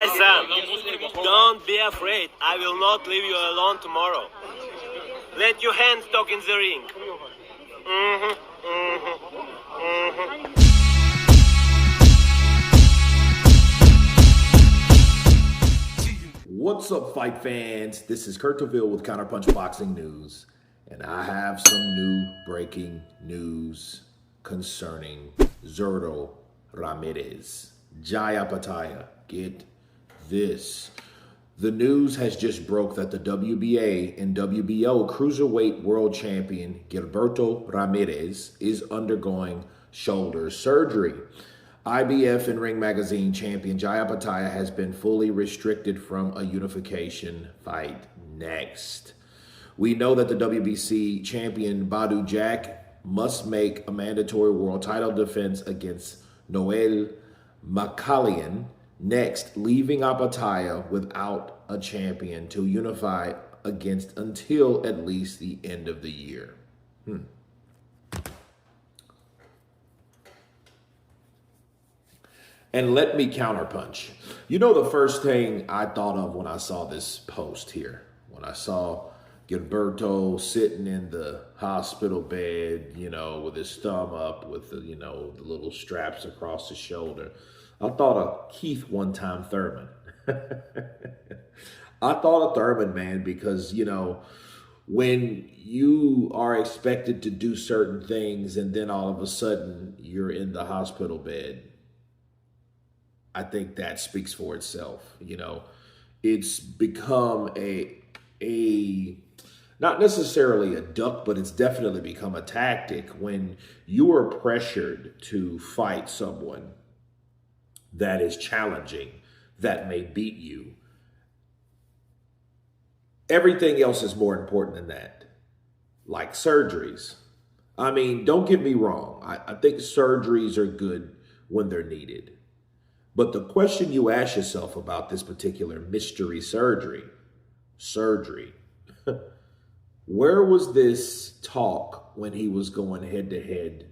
Sam, don't be afraid. I will not leave you alone tomorrow. Let your hands talk in the ring. What's up, fight fans? This is Kurt DeVille with Counterpunch Boxing News, and I have some new breaking news concerning Zurdo Ramirez. Opetaia, get this. The news has just broke that the WBA and WBO cruiserweight world champion Gilberto Ramirez is undergoing shoulder surgery. IBF and Ring Magazine champion Opetaia has been fully restricted from a Unification fight next. We know that the WBC champion Badu Jack must make a mandatory world title defense against Noel Makalian next, leaving Opetaia without a champion to unify against until at least the end of the year. And let me counterpunch. You know, the first thing I thought of when I saw this post here, when I saw Gilberto sitting in the hospital bed, you know, with his thumb up with the, you know, the little straps across his shoulder, I thought of Keith One Time Thurman. I thought of Thurman, man, because, you know, when you are expected to do certain things and then all of a sudden you're in the hospital bed, I think that speaks for itself. You know, it's become a not necessarily a duck, but it's definitely become a tactic when you are pressured to fight someone that is challenging, that may beat you. Everything else is more important than that, like surgeries. I mean, don't get me wrong. I think surgeries are good when they're needed. But the question you ask yourself about this particular mystery surgery, where was this talk when he was going head to head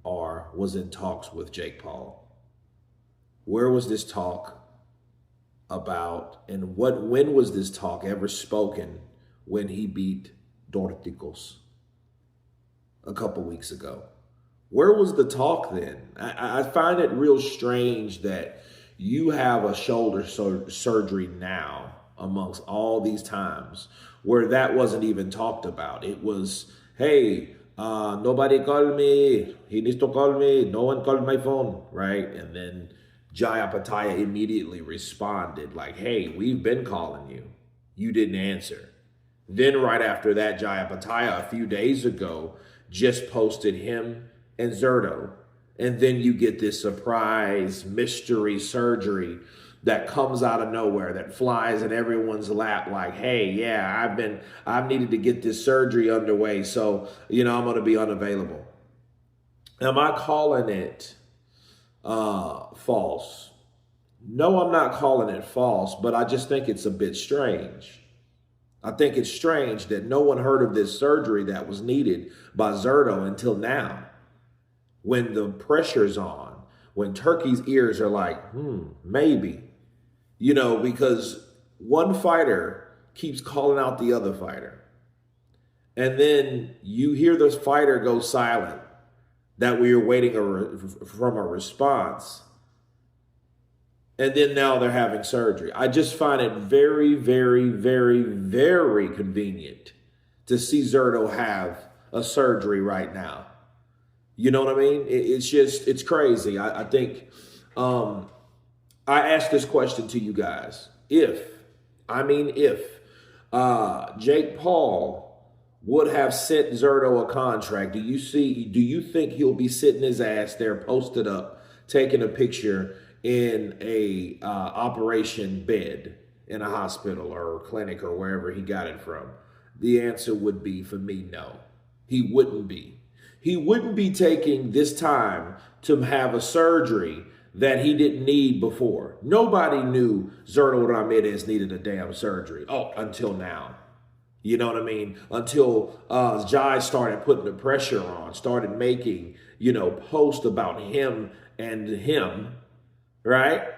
or was in talks with Jake Paul? Where was this talk about, and when was this talk ever spoken when he beat Dorticos a couple weeks ago? Where was the talk then? I find it real strange that you have a shoulder surgery now amongst all these times where that wasn't even talked about. It was, hey, nobody called me. He needs to call me. No one called my phone, right? And then Opetaia immediately responded like, hey, we've been calling you. You didn't answer. Then right after that, Opetaia a few days ago just posted him and Zurdo. And then you get this surprise mystery surgery that comes out of nowhere, that flies in everyone's lap like, hey, yeah, I've needed to get this surgery underway. So, you know, I'm going to be unavailable. Am I calling it false? No, I'm not calling it false, but I just think it's a bit strange. I think it's strange that no one heard of this surgery that was needed by Zurdo until now. When the pressure's on, when Turkey's ears are like, maybe, you know, because one fighter keeps calling out the other fighter. And then you hear this fighter go silent, that we are waiting from a response. And then now they're having surgery. I just find it very, very, very, very convenient to see Zurdo have a surgery right now. You know what I mean? It's crazy. I think I asked this question to you guys. If Jake Paul would have sent Zurdo a contract, do you think he'll be sitting his ass there posted up, taking a picture in a operation bed in a hospital or clinic or wherever he got it from? The answer would be, for me, no. He wouldn't be. He wouldn't be taking this time to have a surgery that he didn't need before. Nobody knew Zurdo Ramirez needed a damn surgery. Until now. You know what I mean? Until Jai started putting the pressure on, started making, you know, posts about him and him, right?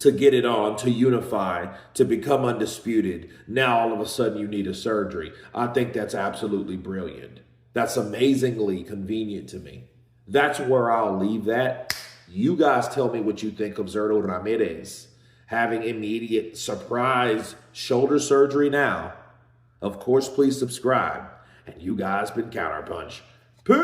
to get it on, to unify, to become undisputed. Now, all of a sudden, you need a surgery. I think that's absolutely brilliant. That's amazingly convenient to me. That's where I'll leave that. You guys tell me what you think of Zurdo Ramirez having immediate surprise shoulder surgery now. Of course, please subscribe. And you guys been Counterpunch.